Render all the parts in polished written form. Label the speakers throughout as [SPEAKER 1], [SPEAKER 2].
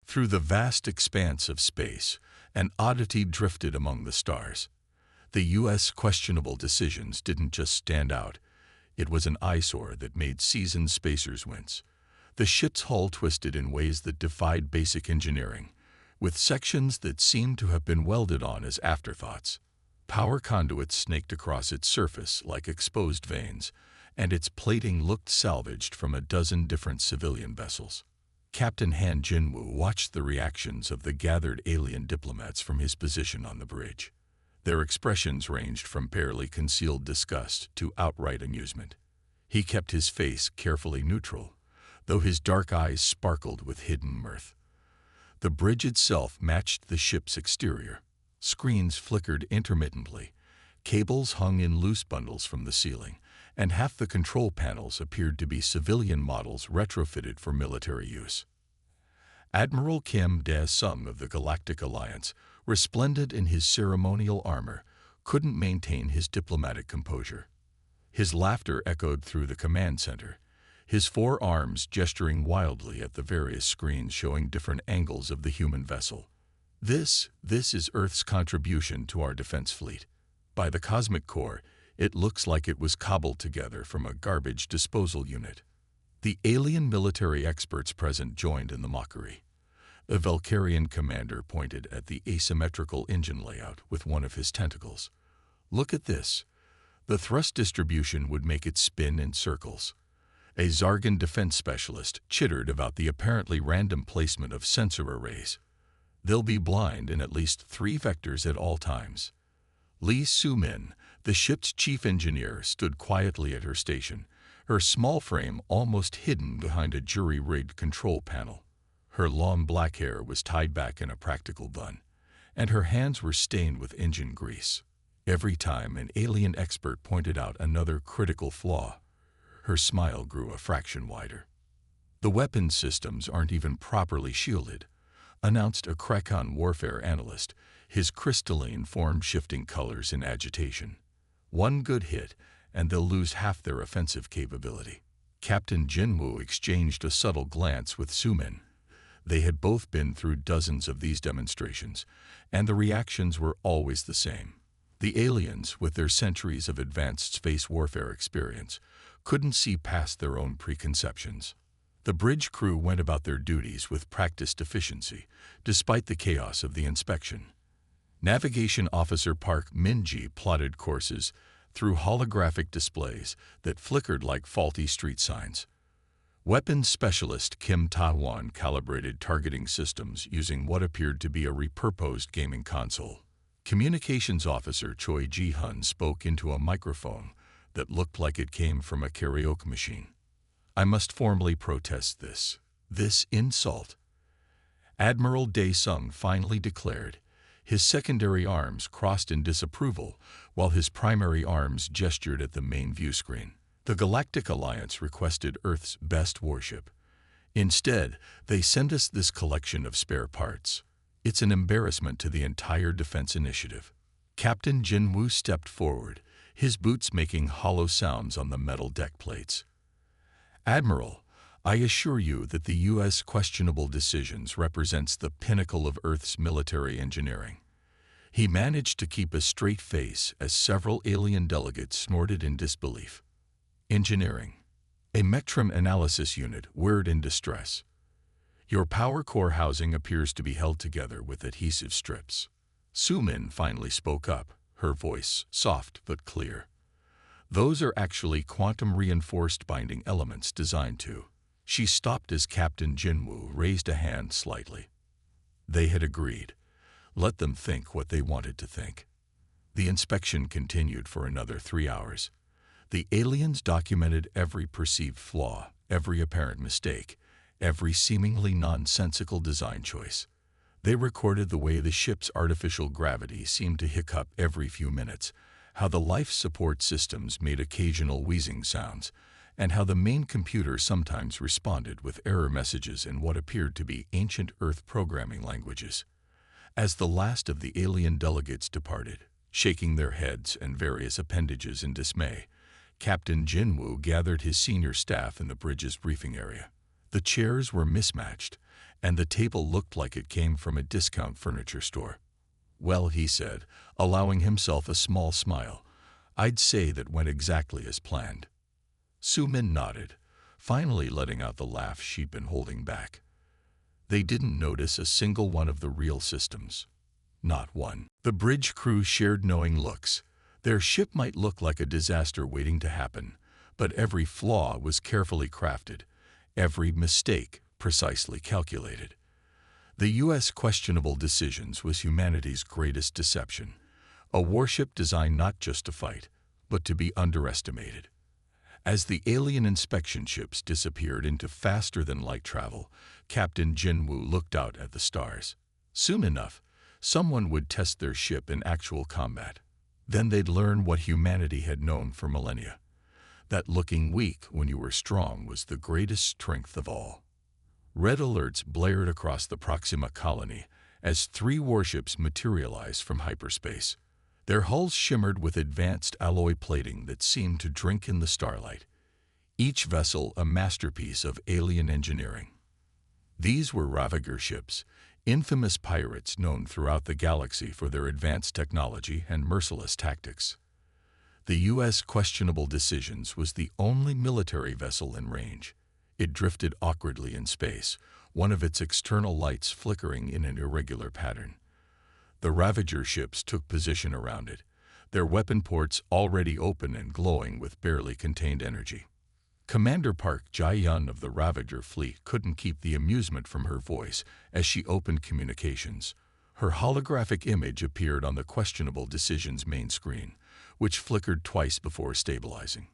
[SPEAKER 1] Through the vast expanse of space, an oddity drifted among the stars. The U.S. questionable decisions didn't just stand out. It was an eyesore that made seasoned spacers wince. The ship's hull twisted in ways that defied basic engineering, with sections that seemed to have been welded on as afterthoughts. Power conduits snaked across its surface like exposed veins, and its plating looked salvaged from a dozen different civilian vessels. Captain Han Jinwoo watched the reactions of the gathered alien diplomats from his position on the bridge. Their expressions ranged from barely concealed disgust to outright amusement. He kept his face carefully neutral, though his dark eyes sparkled with hidden mirth. The bridge itself matched the ship's exterior. Screens flickered intermittently, cables hung in loose bundles from the ceiling, and half the control panels appeared to be civilian models retrofitted for military use. Admiral Kim Dae-sung of the Galactic Alliance, resplendent in his ceremonial armor, couldn't maintain his diplomatic composure. His laughter echoed through the command center, his four arms gesturing wildly at the various screens showing different angles of the human vessel. This is Earth's contribution to our defense fleet. By the cosmic core, it looks like it was cobbled together from a garbage disposal unit. The alien military experts present joined in the mockery. A Valkyrian commander pointed at the asymmetrical engine layout with one of his tentacles. Look at this. The thrust distribution would make it spin in circles. A Zargan defense specialist chittered about the apparently random placement of sensor arrays. They'll be blind in at least 3 vectors at all times. Lee Soo-min, the ship's chief engineer, stood quietly at her station, her small frame almost hidden behind a jury-rigged control panel. Her long black hair was tied back in a practical bun, and her hands were stained with engine grease. Every time an alien expert pointed out another critical flaw, her smile grew a fraction wider. "The weapons systems aren't even properly shielded," announced a Krekon warfare analyst, his crystalline form shifting colors in agitation. "One good hit, and they'll lose half their offensive capability." Captain Jinwoo exchanged a subtle glance with Soo-min. They had both been through dozens of these demonstrations, and the reactions were always the same. The aliens, with their centuries of advanced space warfare experience, couldn't see past their own preconceptions. The bridge crew went about their duties with practiced efficiency, despite the chaos of the inspection. Navigation Officer Park Min-ji plotted courses through holographic displays that flickered like faulty street signs. Weapons Specialist Kim Ta-won calibrated targeting systems using what appeared to be a repurposed gaming console. Communications Officer Choi Ji-hun spoke into a microphone that looked like it came from a karaoke machine. "I must formally protest this insult," Admiral Dae-sung finally declared, his secondary arms crossed in disapproval while his primary arms gestured at the main view screen. The Galactic Alliance requested Earth's best warship. Instead, they sent us this collection of spare parts. It's an embarrassment to the entire defense initiative. Captain Jinwoo stepped forward, his boots making hollow sounds on the metal deck plates. "Admiral, I assure you that the U.S. questionable decisions represents the pinnacle of Earth's military engineering." He managed to keep a straight face as several alien delegates snorted in disbelief. "Engineering. A Mectrum analysis unit whirred in distress. Your power core housing appears to be held together with adhesive strips." Soo-min finally spoke up, her voice soft but clear. "Those are actually quantum-reinforced binding elements designed to—" She stopped as Captain Jinwoo raised a hand slightly. They had agreed. Let them think what they wanted to think. The inspection continued for another 3 hours. The aliens documented every perceived flaw, every apparent mistake, every seemingly nonsensical design choice. They recorded the way the ship's artificial gravity seemed to hiccup every few minutes, how the life support systems made occasional wheezing sounds, and how the main computer sometimes responded with error messages in what appeared to be ancient Earth programming languages. As the last of the alien delegates departed, shaking their heads and various appendages in dismay, Captain Jinwoo gathered his senior staff in the bridge's briefing area. The chairs were mismatched, and the table looked like it came from a discount furniture store. "Well," he said, allowing himself a small smile, "I'd say that went exactly as planned." Sumin nodded, finally letting out the laugh she'd been holding back. They didn't notice a single one of the real systems. Not one. The bridge crew shared knowing looks. Their ship might look like a disaster waiting to happen, but every flaw was carefully crafted, every mistake precisely calculated. The U.S. questionable decisions was humanity's greatest deception, a warship designed not just to fight, but to be underestimated. As the alien inspection ships disappeared into faster-than-light travel, Captain Jinwoo looked out at the stars. Soon enough, someone would test their ship in actual combat. Then they'd learn what humanity had known for millennia, that looking weak when you were strong was the greatest strength of all. Red alerts blared across the Proxima colony as 3 warships materialized from hyperspace. Their hulls shimmered with advanced alloy plating that seemed to drink in the starlight, each vessel a masterpiece of alien engineering. These were Ravager ships, infamous pirates known throughout the galaxy for their advanced technology and merciless tactics. The U.S. questionable decisions was the only military vessel in range. It drifted awkwardly in space, one of its external lights flickering in an irregular pattern. The Ravager ships took position around it, their weapon ports already open and glowing with barely contained energy. Commander Park Jae-yun of the Ravager fleet couldn't keep the amusement from her voice as she opened communications. Her holographic image appeared on the questionable decision's main screen, which flickered twice before stabilizing.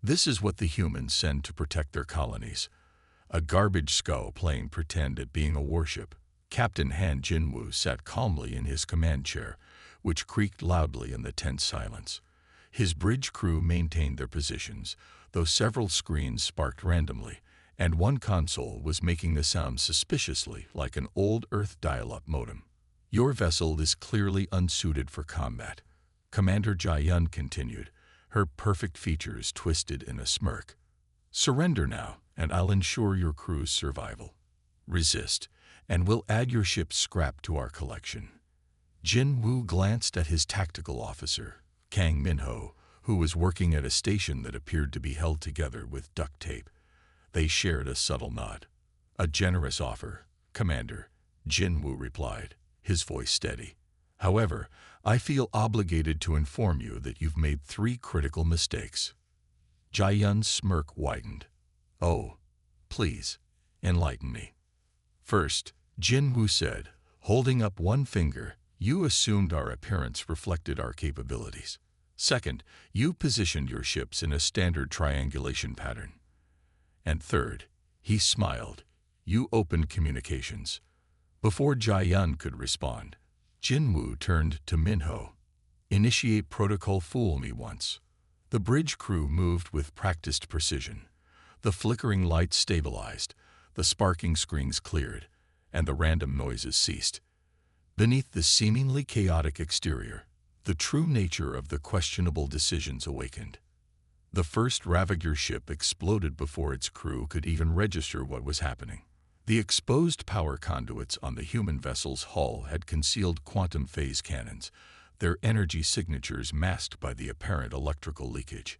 [SPEAKER 1] "This is what the humans send to protect their colonies." A garbage scow playing pretend at being a warship. Captain Han Jinwoo sat calmly in his command chair, which creaked loudly in the tense silence. His bridge crew maintained their positions, though several screens sparked randomly, and one console was making the sound suspiciously like an old Earth dial-up modem. "Your vessel is clearly unsuited for combat," Commander Jae-yun continued, her perfect features twisted in a smirk. "Surrender now, and I'll ensure your crew's survival. Resist, and we'll add your ship's scrap to our collection." Jinwoo glanced at his tactical officer, Kang Minho, who was working at a station that appeared to be held together with duct tape. They shared a subtle nod. "A generous offer, Commander," Jinwoo replied, his voice steady. "However, I feel obligated to inform you that you've made 3 critical mistakes." Jae-yun's smirk widened. "Oh, please, enlighten me." "First," Jinwoo said, holding up one finger, "you assumed our appearance reflected our capabilities. Second, you positioned your ships in a standard triangulation pattern. And third," he smiled, "you opened communications." Before Jae-yun could respond, Jinwoo turned to Minho. "Initiate protocol fool me once." The bridge crew moved with practiced precision. The flickering lights stabilized, the sparking screens cleared, and the random noises ceased. Beneath the seemingly chaotic exterior, the true nature of the questionable decisions awakened. The first Ravager ship exploded before its crew could even register what was happening. The exposed power conduits on the human vessel's hull had concealed quantum phase cannons, their energy signatures masked by the apparent electrical leakage.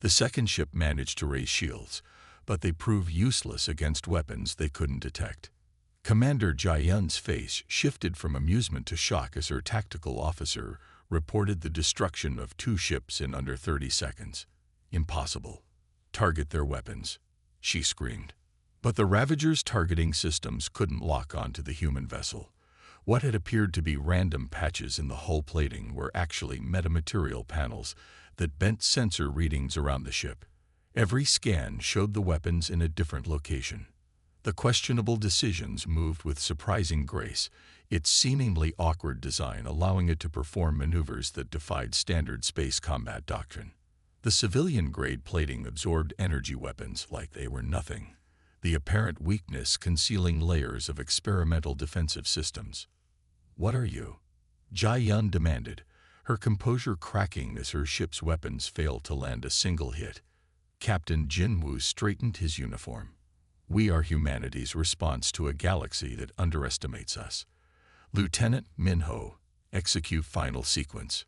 [SPEAKER 1] The second ship managed to raise shields, but they proved useless against weapons they couldn't detect. Commander Jae-yun's face shifted from amusement to shock as her tactical officer reported the destruction of 2 ships in under 30 seconds. "Impossible. Target their weapons," she screamed. But the Ravager's targeting systems couldn't lock onto the human vessel. What had appeared to be random patches in the hull plating were actually metamaterial panels that bent sensor readings around the ship. Every scan showed the weapons in a different location. The questionable decisions moved with surprising grace, its seemingly awkward design allowing it to perform maneuvers that defied standard space combat doctrine. The civilian-grade plating absorbed energy weapons like they were nothing, the apparent weakness concealing layers of experimental defensive systems. "What are you?" Jae-yun demanded, her composure cracking as her ship's weapons failed to land a single hit. Captain Jinwoo straightened his uniform. We are humanity's response to a galaxy that underestimates us. Lieutenant Minho, execute final sequence.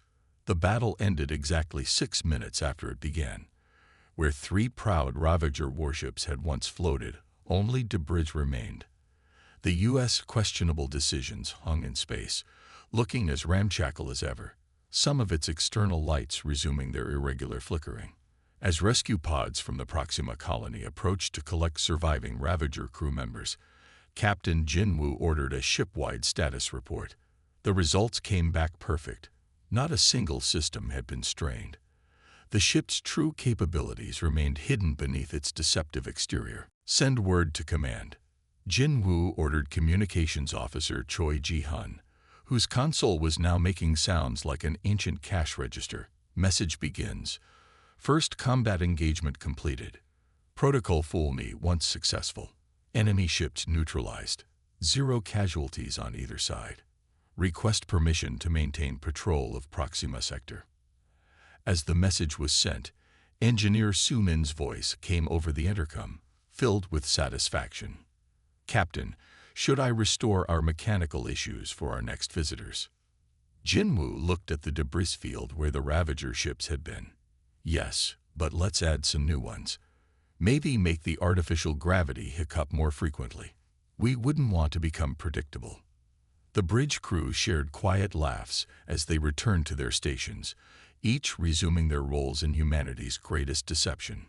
[SPEAKER 1] The battle ended exactly 6 minutes after it began. Where 3 proud Ravager warships had once floated, only debris remained. The U.S. questionable decisions hung in space, looking as ramshackle as ever, some of its external lights resuming their irregular flickering. As rescue pods from the Proxima colony approached to collect surviving Ravager crew members, Captain Jinwoo ordered a ship-wide status report. The results came back perfect. Not a single system had been strained. The ship's true capabilities remained hidden beneath its deceptive exterior. Send word to command. Jinwoo ordered Communications Officer Choi Ji-hun, whose console was now making sounds like an ancient cash register. Message begins. First combat engagement completed. Protocol Fool Me once successful. Enemy ships neutralized. 0 casualties on either side. Request permission to maintain patrol of Proxima Sector. As the message was sent, Engineer Sumin's voice came over the intercom, filled with satisfaction. Captain, should I restore our mechanical issues for our next visitors? Jinwoo looked at the debris field where the Ravager ships had been. Yes, but let's add some new ones. Maybe make the artificial gravity hiccup more frequently. We wouldn't want to become predictable. The bridge crew shared quiet laughs as they returned to their stations, each resuming their roles in humanity's greatest deception.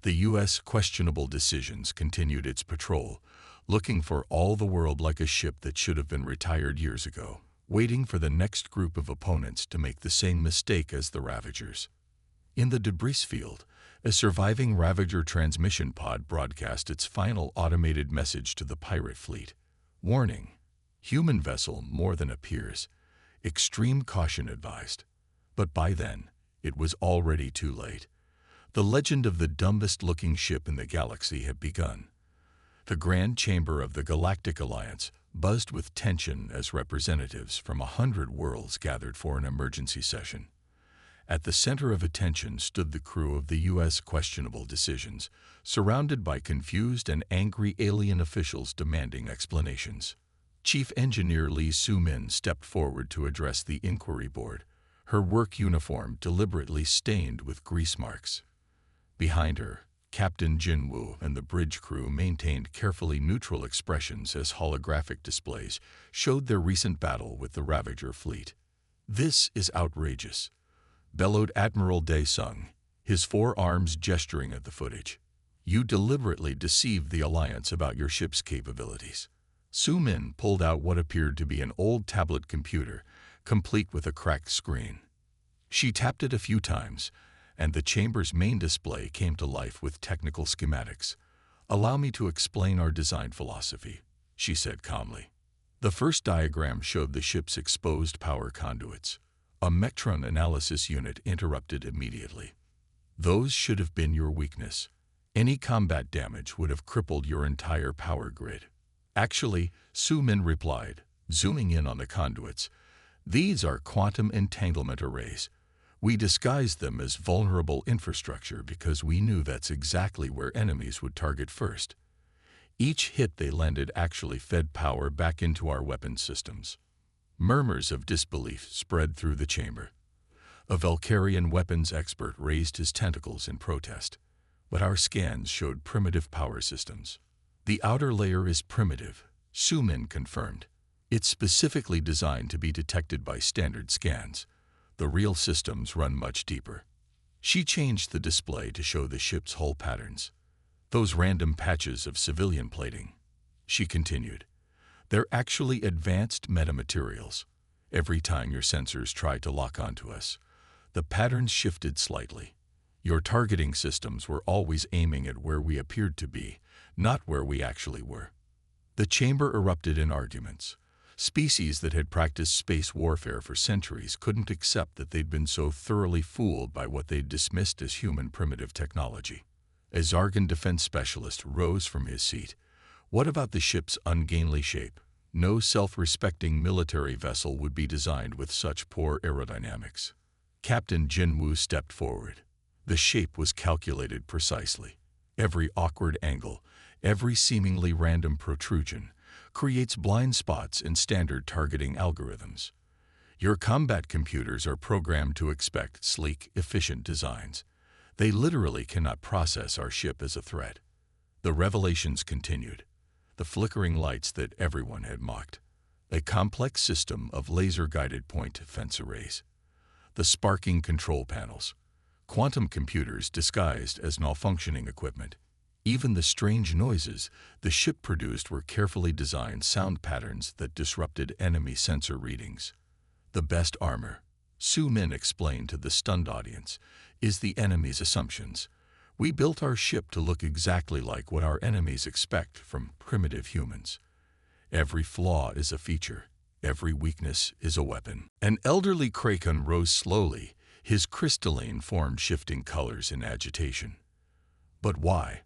[SPEAKER 1] The U.S. questionable decisions continued its patrol, looking for all the world like a ship that should have been retired years ago, waiting for the next group of opponents to make the same mistake as the Ravagers. In the debris field, a surviving Ravager transmission pod broadcast its final automated message to the pirate fleet. Warning: human vessel more than appears. Extreme caution advised. But by then, it was already too late. The legend of the dumbest-looking ship in the galaxy had begun. The Grand Chamber of the Galactic Alliance buzzed with tension as representatives from 100 worlds gathered for an emergency session. At the center of attention stood the crew of the U.S. questionable decisions, surrounded by confused and angry alien officials demanding explanations. Chief Engineer Lee Soo-min stepped forward to address the inquiry board, her work uniform deliberately stained with grease marks. Behind her, Captain Jinwoo and the bridge crew maintained carefully neutral expressions as holographic displays showed their recent battle with the Ravager fleet. "This is outrageous," bellowed Admiral Dae-sung, his forearms gesturing at the footage. "You deliberately deceived the Alliance about your ship's capabilities." Soo-min pulled out what appeared to be an old tablet computer, complete with a cracked screen. She tapped it a few times, and the chamber's main display came to life with technical schematics. "Allow me to explain our design philosophy," she said calmly. The first diagram showed the ship's exposed power conduits. A Mectron analysis unit interrupted immediately. "Those should have been your weakness. Any combat damage would have crippled your entire power grid." "Actually," Soo-min replied, zooming in on the conduits, "these are quantum entanglement arrays. We disguised them as vulnerable infrastructure because we knew that's exactly where enemies would target first. Each hit they landed actually fed power back into our weapons systems." Murmurs of disbelief spread through the chamber. A Valkyrian weapons expert raised his tentacles in protest. "But our scans showed primitive power systems." "The outer layer is primitive," Soo-min confirmed. "It's specifically designed to be detected by standard scans. The real systems run much deeper." She changed the display to show the ship's hull patterns. "Those random patches of civilian plating," she continued, "they're actually advanced metamaterials. Every time your sensors tried to lock onto us, the patterns shifted slightly. Your targeting systems were always aiming at where we appeared to be, not where we actually were." The chamber erupted in arguments. Species that had practiced space warfare for centuries couldn't accept that they'd been so thoroughly fooled by what they'd dismissed as human primitive technology. A Zargan defense specialist rose from his seat. "What about the ship's ungainly shape? No self-respecting military vessel would be designed with such poor aerodynamics." Captain Jinwoo stepped forward. The shape was calculated precisely. Every awkward angle, Every seemingly random protrusion creates blind spots in standard targeting algorithms. Your combat computers are programmed to expect sleek, efficient designs. They literally cannot process our ship as a threat. The revelations continued. The flickering lights that everyone had mocked. A complex system of laser-guided point defense arrays. The sparking control panels. Quantum computers disguised as malfunctioning equipment. Even the strange noises the ship produced were carefully designed sound patterns that disrupted enemy sensor readings. The best armor, Su Min explained to the stunned audience, is the enemy's assumptions. We built our ship to look exactly like what our enemies expect from primitive humans. Every flaw is a feature. Every weakness is a weapon. An elderly Krakon rose slowly, his crystalline form shifting colors in agitation. But why?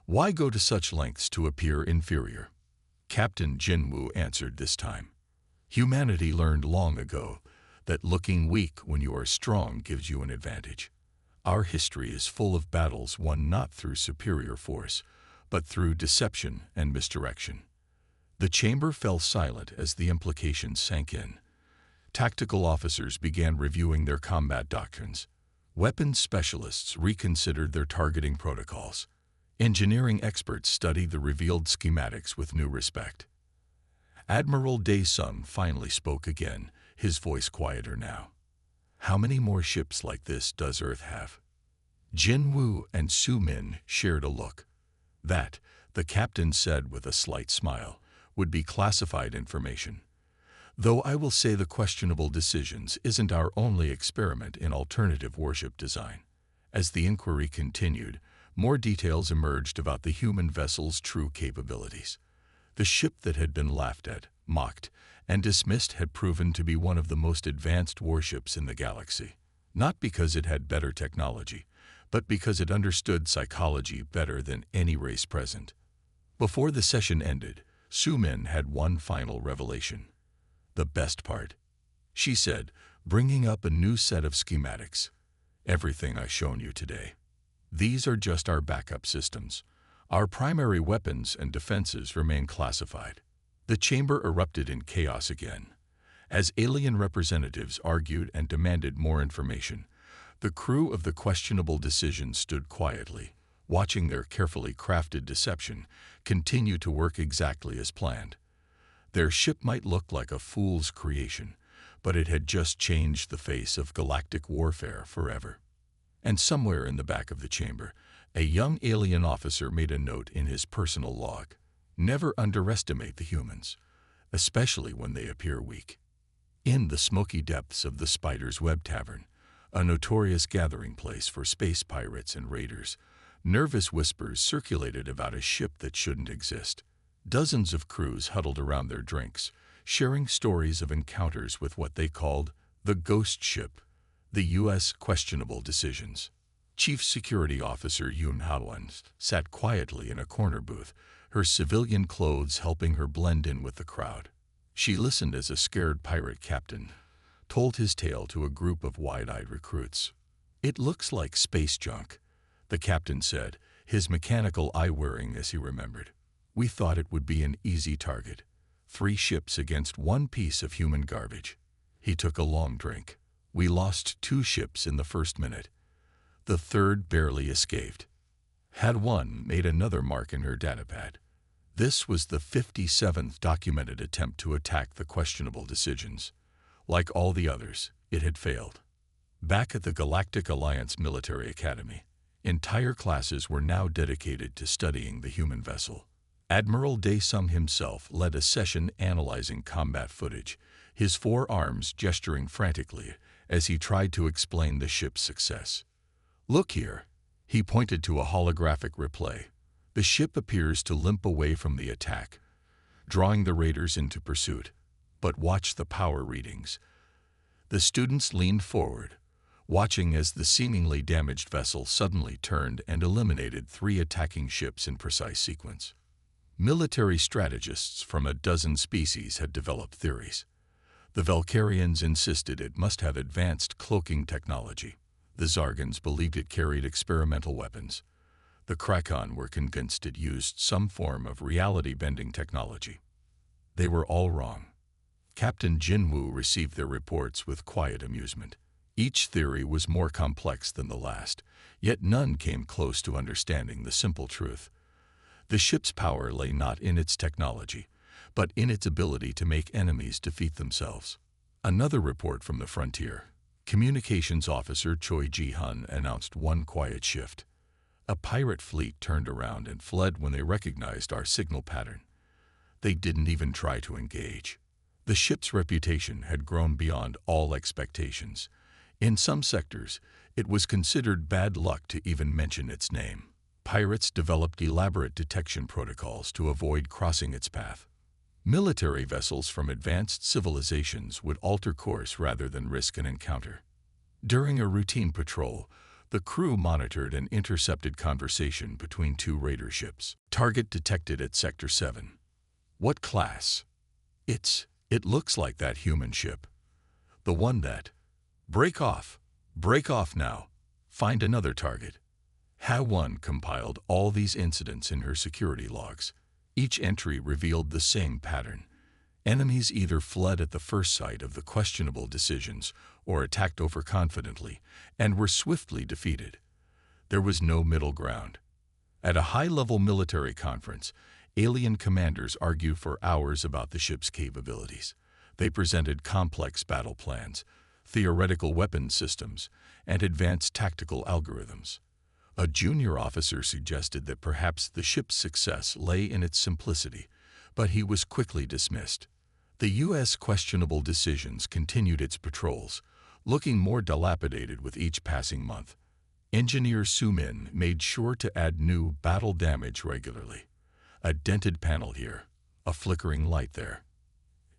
[SPEAKER 1] Why go to such lengths to appear inferior? Captain Jinwoo answered this time. Humanity learned long ago that looking weak when you are strong gives you an advantage. Our history is full of battles won not through superior force, but through deception and misdirection. The chamber fell silent as the implications sank in. Tactical officers began reviewing their combat doctrines. Weapons specialists reconsidered their targeting protocols. Engineering experts studied the revealed schematics with new respect. Admiral Dae-sung finally spoke again, his voice quieter now. How many more ships like this does Earth have? Jinwoo and Su Min shared a look. That, the captain said with a slight smile, would be classified information. Though I will say the questionable decisions isn't our only experiment in alternative warship design. As the inquiry continued, more details emerged about the human vessel's true capabilities. The ship that had been laughed at, mocked, and dismissed had proven to be one of the most advanced warships in the galaxy. Not because it had better technology, but because it understood psychology better than any race present. Before the session ended, Su Min had one final revelation. The best part, she said, bringing up a new set of schematics. Everything I've shown you today. These are just our backup systems. Our primary weapons and defenses remain classified. The chamber erupted in chaos again. As alien representatives argued and demanded more information, the crew of the questionable decision stood quietly, watching their carefully crafted deception continue to work exactly as planned. Their ship might look like a fool's creation, but it had just changed the face of galactic warfare forever. And somewhere in the back of the chamber, a young alien officer made a note in his personal log. Never underestimate the humans, especially when they appear weak. In the smoky depths of the Spider's Web Tavern, a notorious gathering place for space pirates and raiders, nervous whispers circulated about a ship that shouldn't exist. Dozens of crews huddled around their drinks, sharing stories of encounters with what they called the ghost ship, the U.S. questionable decisions. Chief Security Officer Yoon Ha-won sat quietly in a corner booth, her civilian clothes helping her blend in with the crowd. She listened as a scared pirate captain told his tale to a group of wide-eyed recruits. It looks like space junk, the captain said, his mechanical eye whirring as he remembered. We thought it would be an easy target. 3 ships against 1 piece of human garbage. He took a long drink. We lost 2 ships in the first minute. The third barely escaped. Had one made another mark in her datapad. This was the 57th documented attempt to attack the questionable decisions. Like all the others, it had failed. Back at the Galactic Alliance Military Academy, entire classes were now dedicated to studying the human vessel. Admiral Dae-sung himself led a session analyzing combat footage, his 4 arms gesturing frantically as he tried to explain the ship's success. Look here. He pointed to a holographic replay. The ship appears to limp away from the attack, drawing the raiders into pursuit. But watch the power readings. The students leaned forward, watching as the seemingly damaged vessel suddenly turned and eliminated 3 attacking ships in precise sequence. Military strategists from a dozen species had developed theories. The Valkyrians insisted it must have advanced cloaking technology. The Zargans believed it carried experimental weapons. The Kraken were convinced it used some form of reality-bending technology. They were all wrong. Captain Jinwoo received their reports with quiet amusement. Each theory was more complex than the last, yet none came close to understanding the simple truth. The ship's power lay not in its technology, but in its ability to make enemies defeat themselves. Another report from the frontier. Communications officer Choi Ji-hun announced one quiet shift. A pirate fleet turned around and fled when they recognized our signal pattern. They didn't even try to engage. The ship's reputation had grown beyond all expectations. In some sectors, it was considered bad luck to even mention its name. Pirates developed elaborate detection protocols to avoid crossing its path. Military vessels from advanced civilizations would alter course rather than risk an encounter. During a routine patrol, the crew monitored an intercepted conversation between two raider ships. Target detected at Sector 7. What class? It looks like that human ship. The one that... Break off now. Find another target. HFY compiled all these incidents in her security logs. Each entry revealed the same pattern. Enemies either fled at the first sight of the questionable decisions or attacked overconfidently and were swiftly defeated. There was no middle ground. At a high-level military conference, alien commanders argued for hours about the ship's capabilities. They presented complex battle plans, theoretical weapons systems, and advanced tactical algorithms. A junior officer suggested that perhaps the ship's success lay in its simplicity, but he was quickly dismissed. The U.S. questionable decisions continued its patrols, looking more dilapidated with each passing month. Engineer Su-min made sure to add new battle damage regularly. A dented panel here, a flickering light there.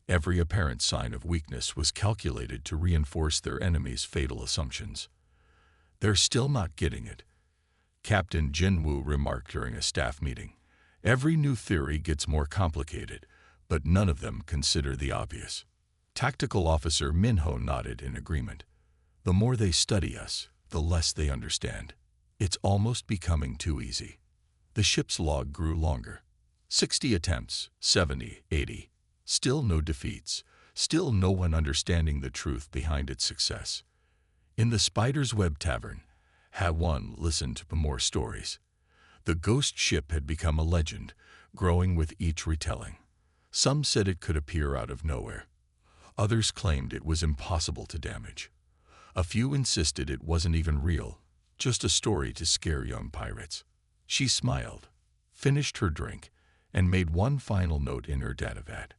[SPEAKER 1] Every apparent sign of weakness was calculated to reinforce their enemy's fatal assumptions. They're still not getting it, Captain Jinwoo remarked during a staff meeting. Every new theory gets more complicated, but none of them consider the obvious. Tactical Officer Minho nodded in agreement. The more they study us, the less they understand. It's almost becoming too easy. The ship's log grew longer. 60 attempts, 70, 80. Still no defeats. Still no one understanding the truth behind its success. In the Spider's Web Tavern, HFY listened to more stories. The ghost ship had become a legend, growing with each retelling. Some said it could appear out of nowhere. Others claimed it was impossible to damage. A few insisted it wasn't even real, just a story to scare young pirates. She smiled, finished her drink, and made one final note in her datavat.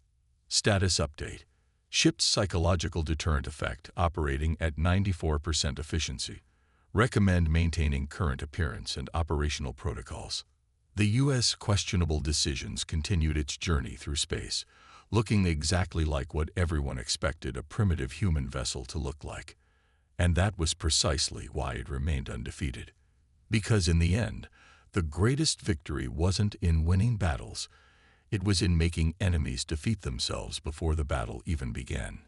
[SPEAKER 1] Status update. Ship's psychological deterrent effect operating at 94% efficiency. Recommend maintaining current appearance and operational protocols. The U.S. questionable decisions continued its journey through space, looking exactly like what everyone expected a primitive human vessel to look like. And that was precisely why it remained undefeated. Because in the end, the greatest victory wasn't in winning battles, it was in making enemies defeat themselves before the battle even began.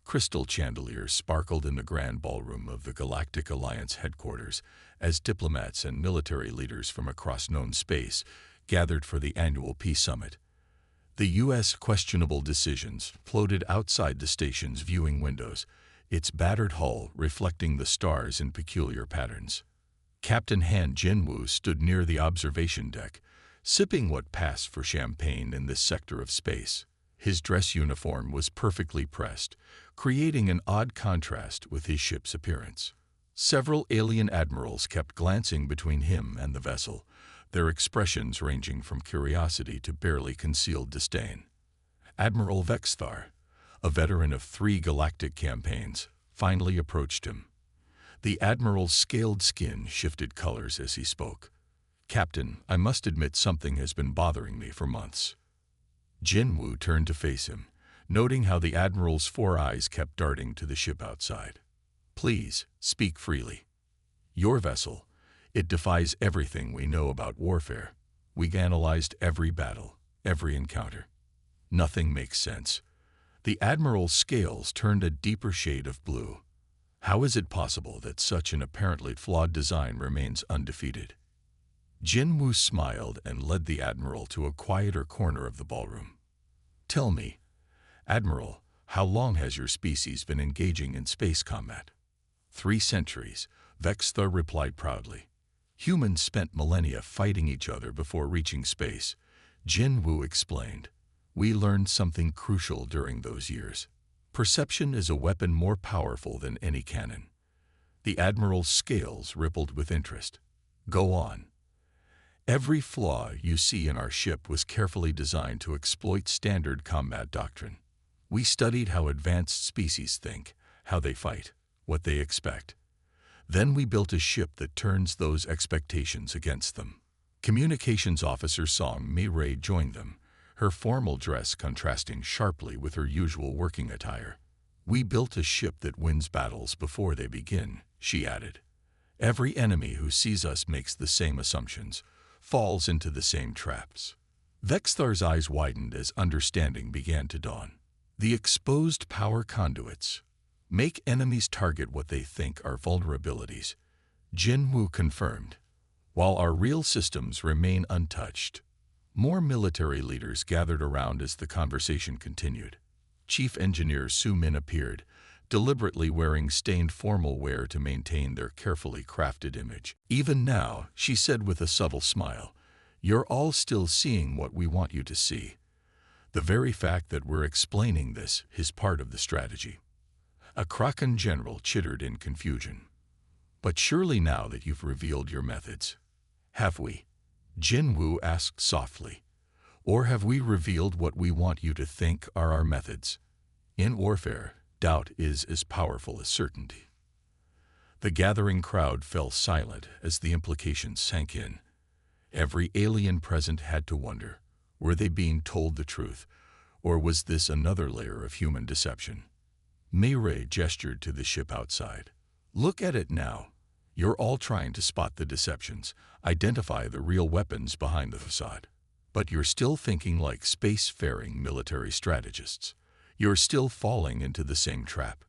[SPEAKER 1] Crystal chandeliers sparkled in the grand ballroom of the Galactic Alliance headquarters as diplomats and military leaders from across known space gathered for the annual Peace Summit. The U.S. questionable decisions floated outside the station's viewing windows, its battered hull reflecting the stars in peculiar patterns. Captain Han Jinwoo stood near the observation deck, sipping what passed for champagne in this sector of space. His dress uniform was perfectly pressed, creating an odd contrast with his ship's appearance. Several alien admirals kept glancing between him and the vessel, their expressions ranging from curiosity to barely concealed disdain. Admiral Vexthar, a veteran of 3 galactic campaigns, finally approached him. The admiral's scaled skin shifted colors as he spoke. "Captain, I must admit something has been bothering me for months." Jinwoo turned to face him, noting how the admiral's 4 eyes kept darting to the ship outside. "Please, speak freely. Your vessel, it defies everything we know about warfare. We analyzed every battle, every encounter. Nothing makes sense." The admiral's scales turned a deeper shade of blue. "How is it possible that such an apparently flawed design remains undefeated?" Jin Woo smiled and led the Admiral to a quieter corner of the ballroom. "Tell me, Admiral, how long has your species been engaging in space combat?" 3 centuries, Vexthar replied proudly. "Humans spent millennia fighting each other before reaching space," Jin Woo explained. "We learned something crucial during those years. Perception is a weapon more powerful than any cannon." The Admiral's scales rippled with interest. "Go on." "Every flaw you see in our ship was carefully designed to exploit standard combat doctrine. We studied how advanced species think, how they fight, what they expect. Then we built a ship that turns those expectations against them." Communications Officer Song Mi-Ray joined them, her formal dress contrasting sharply with her usual working attire. "We built a ship that wins battles before they begin," she added. "Every enemy who sees us makes the same assumptions, falls into the same traps." Vexthar's eyes widened as understanding began to dawn. "The exposed power conduits make enemies target what they think are vulnerabilities," Jin Woo confirmed, "while our real systems remain untouched." More military leaders gathered around as the conversation continued. Chief Engineer Su Min appeared, deliberately wearing stained formal wear to maintain their carefully crafted image. "Even now," she said with a subtle smile, "you're all still seeing what we want you to see. The very fact that we're explaining this is part of the strategy." A Kraken general chittered in confusion. "But surely now that you've revealed your methods, have we?" Jin Woo asked softly. "Or have we revealed what we want you to think are our methods? In warfare, doubt is as powerful as certainty." The gathering crowd fell silent as the implications sank in. Every alien present had to wonder, were they being told the truth, or was this another layer of human deception? Mi-Ray gestured to the ship outside. "Look at it now. You're all trying to spot the deceptions, identify the real weapons behind the facade. But you're still thinking like spacefaring military strategists. You're still falling into the same trap.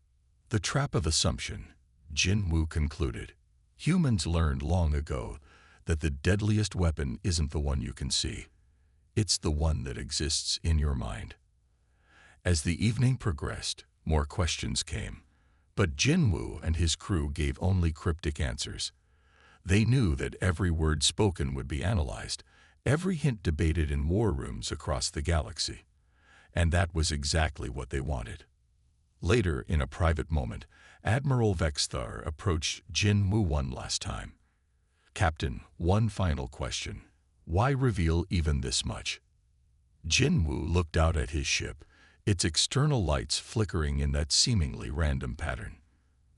[SPEAKER 1] The trap of assumption," Jin Woo concluded. "Humans learned long ago that the deadliest weapon isn't the one you can see. It's the one that exists in your mind." As the evening progressed, more questions came, but Jin Woo and his crew gave only cryptic answers. They knew that every word spoken would be analyzed, every hint debated in war rooms across the galaxy. And that was exactly what they wanted. Later, in a private moment, Admiral Vexthar approached Jin Woo one last time. "Captain, one final question. Why reveal even this much?" Jin Woo looked out at his ship, its external lights flickering in that seemingly random pattern.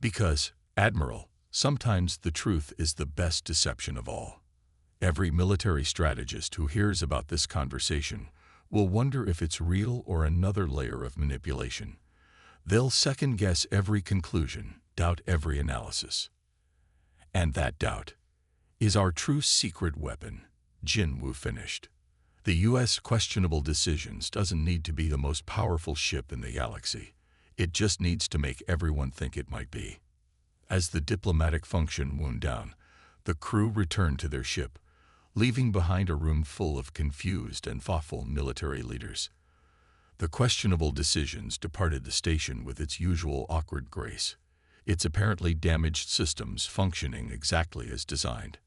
[SPEAKER 1] "Because, Admiral, sometimes the truth is the best deception of all. Every military strategist who hears about this conversation will wonder if it's real or another layer of manipulation. They'll second-guess every conclusion, doubt every analysis. And that doubt is our true secret weapon," Jin Woo finished. "The U.S. questionable decisions doesn't need to be the most powerful ship in the galaxy. It just needs to make everyone think it might be." As the diplomatic function wound down, the crew returned to their ship, leaving behind a room full of confused and thoughtful military leaders. The questionable decisions departed the station with its usual awkward grace, its apparently damaged systems functioning exactly as designed.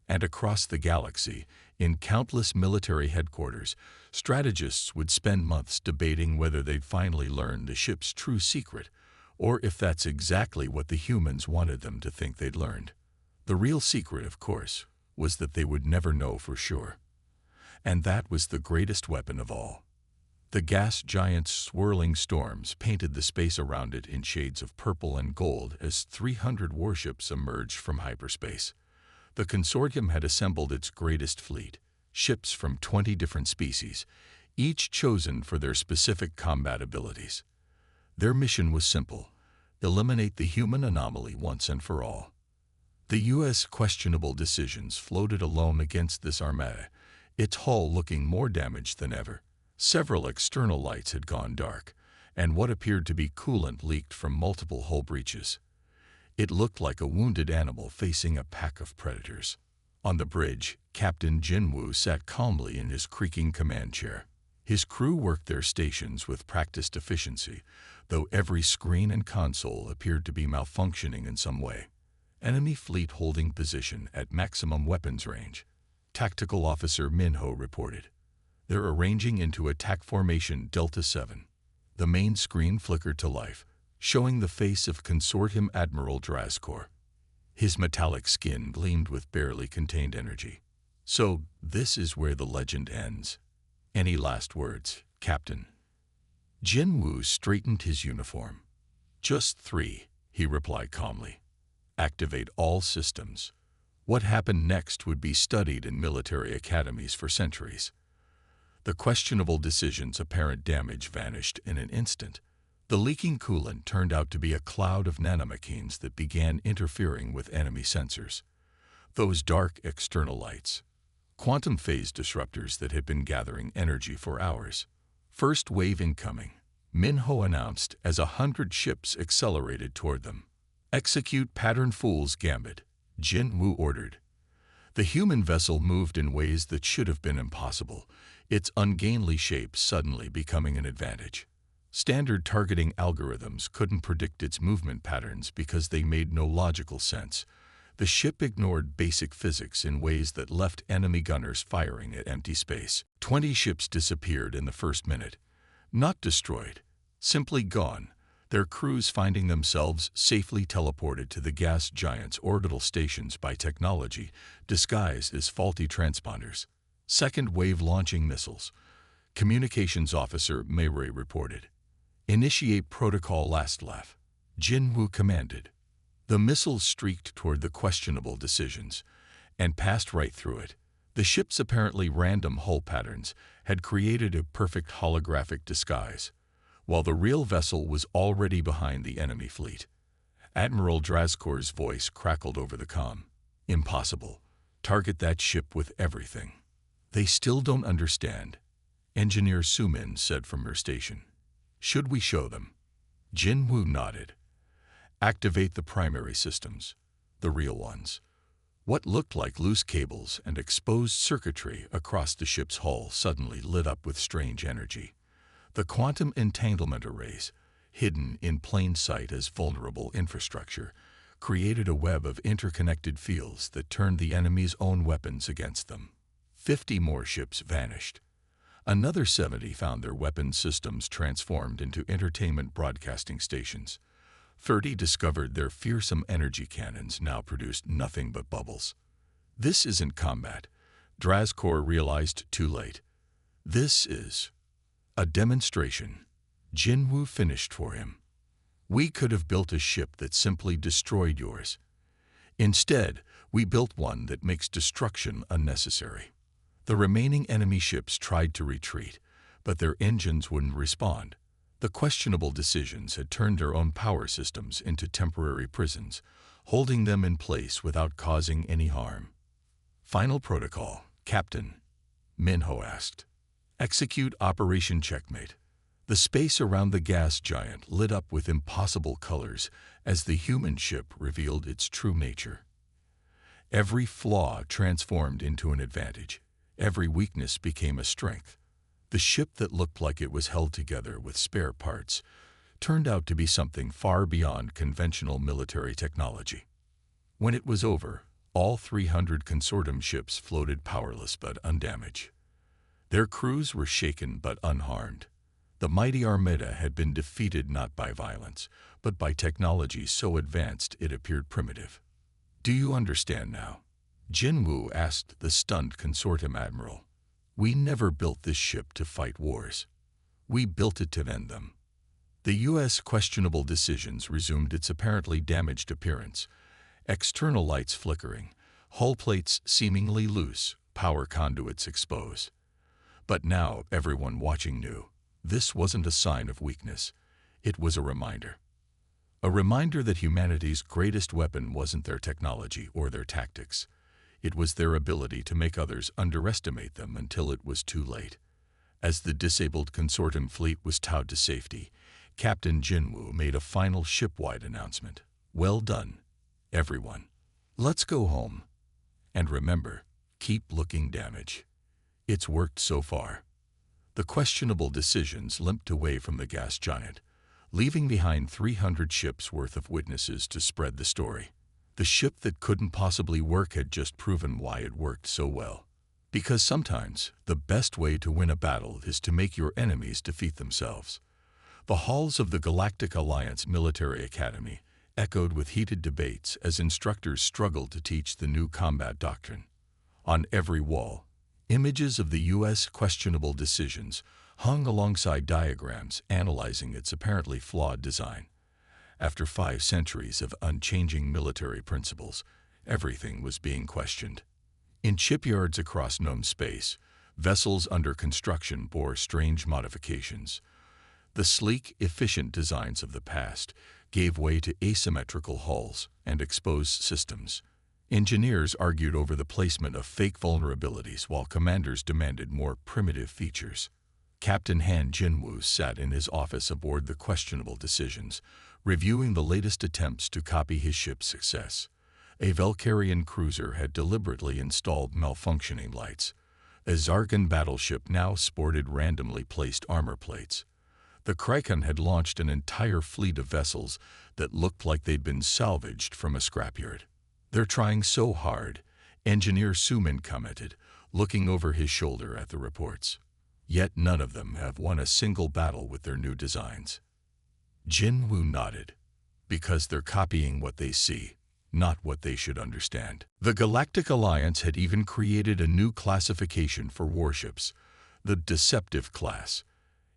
[SPEAKER 1] And across the galaxy, in countless military headquarters, strategists would spend months debating whether they'd finally learned the ship's true secret, or if that's exactly what the humans wanted them to think they'd learned. The real secret, of course, was that they would never know for sure. And that was the greatest weapon of all. The gas giant's swirling storms painted the space around it in shades of purple and gold as 300 warships emerged from hyperspace. The consortium had assembled its greatest fleet, ships from 20 different species, each chosen for their specific combat abilities. Their mission was simple: eliminate the human anomaly once and for all. The U.S. questionable decisions floated alone against this armada, its hull looking more damaged than ever. Several external lights had gone dark, and what appeared to be coolant leaked from multiple hull breaches. It looked like a wounded animal facing a pack of predators. On the bridge, Captain Jinwoo sat calmly in his creaking command chair. His crew worked their stations with practiced efficiency, though every screen and console appeared to be malfunctioning in some way. Enemy fleet holding position at maximum weapons range. Tactical Officer Minho reported. They're arranging into attack formation Delta 7. The main screen flickered to life, showing the face of Consortium Admiral Drazkor. His metallic skin gleamed with barely contained energy. So, this is where the legend ends. Any last words, Captain? Jinwoo straightened his uniform. Just 3, he replied calmly. Activate all systems. What happened next would be studied in military academies for centuries. The questionable decision's apparent damage vanished in an instant. The leaking coolant turned out to be a cloud of nanomachines that began interfering with enemy sensors. Those dark external lights. Quantum phase disruptors that had been gathering energy for hours. First wave incoming, Minho announced as 100 ships accelerated toward them. Execute Pattern Fool's Gambit, Jinwoo ordered. The human vessel moved in ways that should have been impossible, its ungainly shape suddenly becoming an advantage. Standard targeting algorithms couldn't predict its movement patterns because they made no logical sense. The ship ignored basic physics in ways that left enemy gunners firing at empty space. 20 ships disappeared in the first minute. Not destroyed, simply gone, their crews finding themselves safely teleported to the gas giant's orbital stations by technology disguised as faulty transponders. Second wave launching missiles. Communications Officer Mayray reported. Initiate protocol last laugh. Jinwoo commanded. The missiles streaked toward the questionable decisions and passed right through it. The ship's apparently random hull patterns had created a perfect holographic disguise, while the real vessel was already behind the enemy fleet. Admiral Drazkor's voice crackled over the comm. Impossible. Target that ship with everything. They still don't understand, Engineer Sumin said from her station. Should we show them? Jinwoo nodded. Activate the primary systems, the real ones. What looked like loose cables and exposed circuitry across the ship's hull suddenly lit up with strange energy. The quantum entanglement arrays, hidden in plain sight as vulnerable infrastructure, created a web of interconnected fields that turned the enemy's own weapons against them. 50 more ships vanished. Another 70 found their weapon systems transformed into entertainment broadcasting stations. 30 discovered their fearsome energy cannons now produced nothing but bubbles. This isn't combat, Drazkor realized too late. This is a demonstration. Jinwoo finished for him. We could have built a ship that simply destroyed yours. Instead, we built one that makes destruction unnecessary. The remaining enemy ships tried to retreat, but their engines wouldn't respond. The questionable decisions had turned their own power systems into temporary prisons, holding them in place without causing any harm. Final protocol, Captain, Minho asked. Execute Operation Checkmate. The space around the gas giant lit up with impossible colors as the human ship revealed its true nature. Every flaw transformed into an advantage. Every weakness became a strength. The ship that looked like it was held together with spare parts turned out to be something far beyond conventional military technology. When it was over, all 300 consortium ships floated powerless but undamaged. Their crews were shaken but unharmed. The mighty Armada had been defeated not by violence, but by technology so advanced it appeared primitive. Do you understand now? Jinwoo asked the stunned consortium admiral. We never built this ship to fight wars. We built it to end them. The U.S. questionable decisions resumed its apparently damaged appearance. External lights flickering, hull plates seemingly loose, power conduits exposed. But now everyone watching knew. This wasn't a sign of weakness. It was a reminder. A reminder that humanity's greatest weapon wasn't their technology or their tactics. It was their ability to make others underestimate them until it was too late. As the disabled consortium fleet was towed to safety, Captain Jinwoo made a final ship-wide announcement. Well done, everyone. Let's go home. And remember, keep looking damage. It's worked so far. The questionable decisions limped away from the gas giant, leaving behind 300 ships worth of witnesses to spread the story. The ship that couldn't possibly work had just proven why it worked so well. Because sometimes, the best way to win a battle is to make your enemies defeat themselves. The halls of the Galactic Alliance Military Academy echoed with heated debates as instructors struggled to teach the new combat doctrine. On every wall, images of the U.S. questionable decisions hung alongside diagrams analyzing its apparently flawed design. After 5 centuries of unchanging military principles, everything was being questioned. In shipyards across known space, vessels under construction bore strange modifications. The sleek, efficient designs of the past gave way to asymmetrical hulls and exposed systems. Engineers argued over the placement of fake vulnerabilities while commanders demanded more primitive features. Captain Han Jinwoo sat in his office aboard the questionable decisions, reviewing the latest attempts to copy his ship's success. A Valkyrian cruiser had deliberately installed malfunctioning lights. A Zargan battleship now sported randomly placed armor plates. The Kraken had launched an entire fleet of vessels that looked like they'd been salvaged from a scrapyard. "They're trying so hard," Engineer Sumin commented, looking over his shoulder at the reports. "Yet none of them have won a single battle with their new designs." Jinwoo nodded. "Because they're copying what they see, not what they should understand." The Galactic Alliance had even created a new classification for warships, the Deceptive class.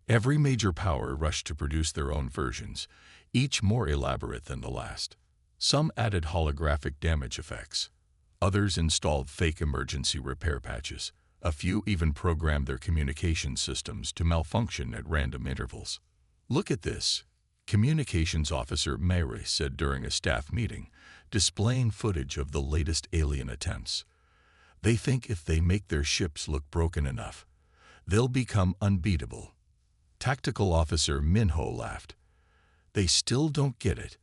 [SPEAKER 1] Every major power rushed to produce their own versions, each more elaborate than the last. Some added holographic damage effects. Others installed fake emergency repair patches. A few even programmed their communication systems to malfunction at random intervals. "Look at this," Communications Officer Mary said during a staff meeting, displaying footage of the latest alien attempts. "They think if they make their ships look broken enough, they'll become unbeatable." Tactical Officer Minho laughed. "They still don't get it.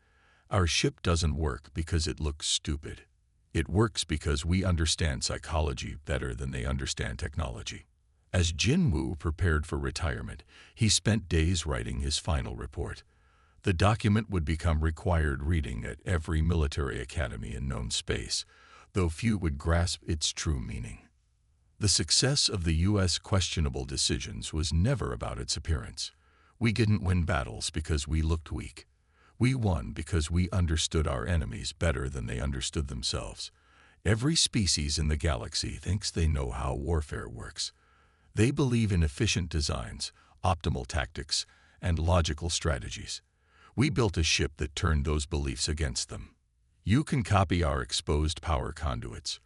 [SPEAKER 1] Our ship doesn't work because it looks stupid. It works because we understand psychology better than they understand technology." As Jinwoo prepared for retirement, he spent days writing his final report. The document would become required reading at every military academy in known space, though few would grasp its true meaning. The success of the U.S. questionable decisions was never about its appearance. We didn't win battles because we looked weak. We won because we understood our enemies better than they understood themselves. Every species in the galaxy thinks they know how warfare works. They believe in efficient designs, optimal tactics, and logical strategies. We built a ship that turned those beliefs against them. You can copy our exposed power conduits.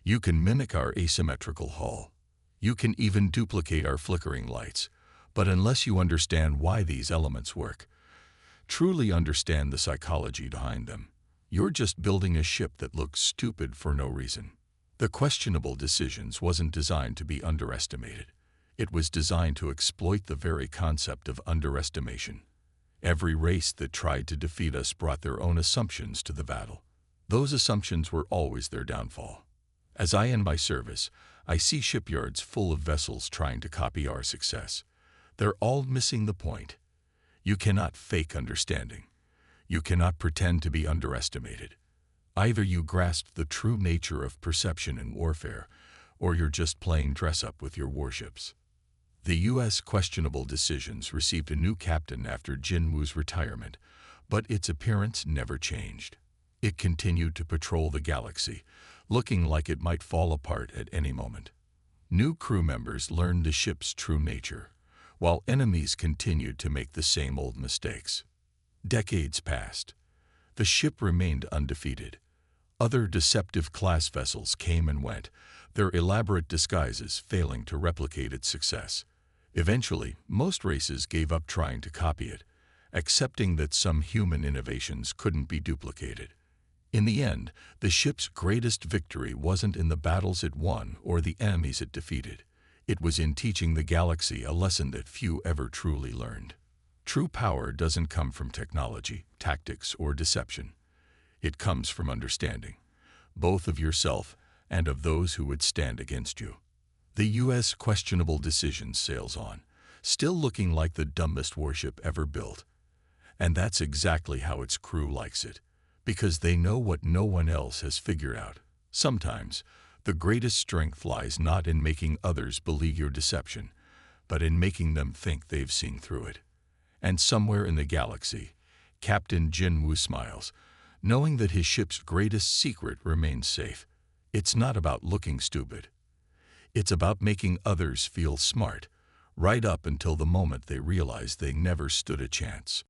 [SPEAKER 1] You can mimic our asymmetrical hull. You can even duplicate our flickering lights. But unless you understand why these elements work, truly understand the psychology behind them, you're just building a ship that looks stupid for no reason. The questionable decisions wasn't designed to be underestimated. It was designed to exploit the very concept of underestimation. Every race that tried to defeat us brought their own assumptions to the battle. Those assumptions were always their downfall. As I end my service, I see shipyards full of vessels trying to copy our success. They're all missing the point. You cannot fake understanding. You cannot pretend to be underestimated. Either you grasp the true nature of perception in warfare, or you're just playing dress-up with your warships. The U.S. questionable decisions received a new captain after Jinwoo's retirement, but its appearance never changed. It continued to patrol the galaxy, looking like it might fall apart at any moment. New crew members learned the ship's true nature, while enemies continued to make the same old mistakes. Decades passed. The ship remained undefeated. Other deceptive class vessels came and went, their elaborate disguises failing to replicate its success. Eventually, most races gave up trying to copy it, accepting that some human innovations couldn't be duplicated. In the end, the ship's greatest victory wasn't in the battles it won or the enemies it defeated. It was in teaching the galaxy a lesson that few ever truly learned. True power doesn't come from technology, tactics, or deception. It comes from understanding, both of yourself and of those who would stand against you. The U.S. questionable decision sails on, still looking like the dumbest warship ever built. And that's exactly how its crew likes it, because they know what no one else has figured out. Sometimes, the greatest strength lies not in making others believe your deception, but in making them think they've seen through it. And somewhere in the galaxy, Captain Jinwoo smiles, knowing that his ship's greatest secret remains safe. It's not about looking stupid. It's about making others feel smart, right up until the moment they realize they never stood a chance.